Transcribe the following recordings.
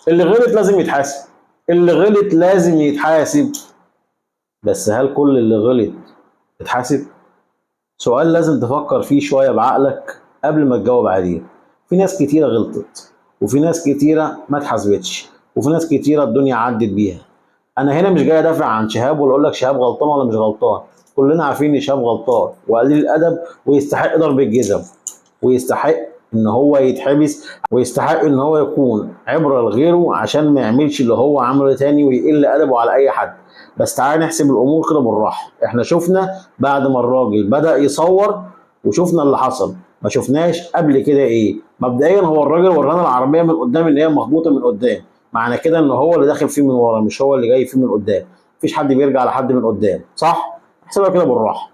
اللي غلط لازم يتحاسب، اللي غلط لازم يتحاسب. بس هل كل اللي غلط اتحاسب؟ سؤال لازم تفكر فيه شوية بعقلك قبل ما تجاوب عليه. في ناس كتيرة غلطت، وفي ناس كتيرة ما اتحاسبتش، وفي ناس كتيرة الدنيا عدت بيها. أنا هنا مش جاي أدافع عن شهاب ولا أقول لك شهاب غلطان ولا مش غلطان. كلنا عارفين إن شهاب غلطان وقليل الأدب ويستحق ضرب الجزم، ويستحق إن هو يتحبس، ويستحق إن هو يكون عبرة لغيره عشان ما يعملش اللي هو عمله تاني ويقل أدبه على أي حد. بس تعالى نحسب الامور كده بالراحه. احنا شفنا بعد ما الراجل بدا يصور وشفنا اللي حصل، ما شفناش قبل كده ايه. مبدئيا هو الراجل ورانا العربيه من قدام ان هي مخبوطه من قدام، معنى كده ان هو اللي داخل فيه من ورا مش هو اللي جاي فيه من قدام. مفيش حد بيرجع لحد من قدام، صح؟ احسبها كده بالراحه.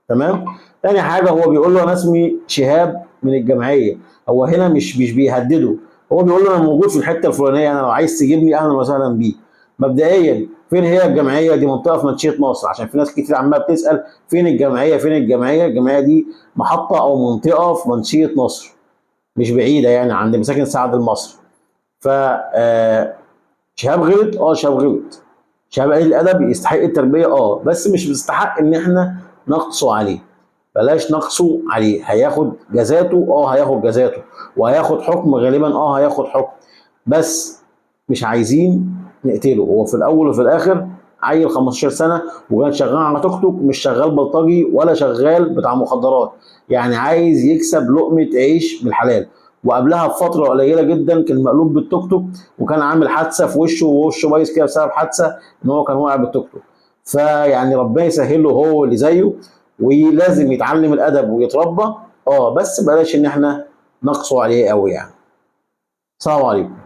تمام. تاني حاجه، هو بيقول له انا اسمي شهاب من الجمعيه. هو هنا مش بيهدده، هو بيقول له انا موجود في الحته الفلانيه، انا لو عايز تجيبني اهلا وسهلا بيك. مبدئيا فين هي الجمعيه دي؟ منطقه في منشيه نصر، عشان في ناس كتير عماله بتسال فين الجمعيه فين الجمعيه. الجمعيه دي محطه او منطقه في منشيه نصر، مش بعيده يعني عند مساكن سعد المصري. ف شهاب غلط، شهاب غلط. شهاب قليل الادب يستحق التربيه، بس مش بيستحق ان احنا نقصه عليه. بلاش نقصه عليه، هياخد جزاته، هياخد جزاته، وهياخد حكم غالبا، هياخد حكم. بس مش عايزين نقتله. هو في الاول وفي الاخر عيل 15 سنه وكان شغال على توك توك، مش شغال بلطجي ولا شغال بتاع مخدرات، يعني عايز يكسب لقمه عيش بالحلال. وقبلها بفتره قليله جدا كان مقلوب بالتوك توك، وكان عامل حادثه في وشه ووشه بايظ كده بسبب حادثه ان هو كان واقع بالتوك توك. فيعني ربنا يسهل له هو اللي زيه، ولازم يتعلم الادب ويتربى. بس بلاش ان احنا نقصوا عليه قوي يعني. السلام عليكم.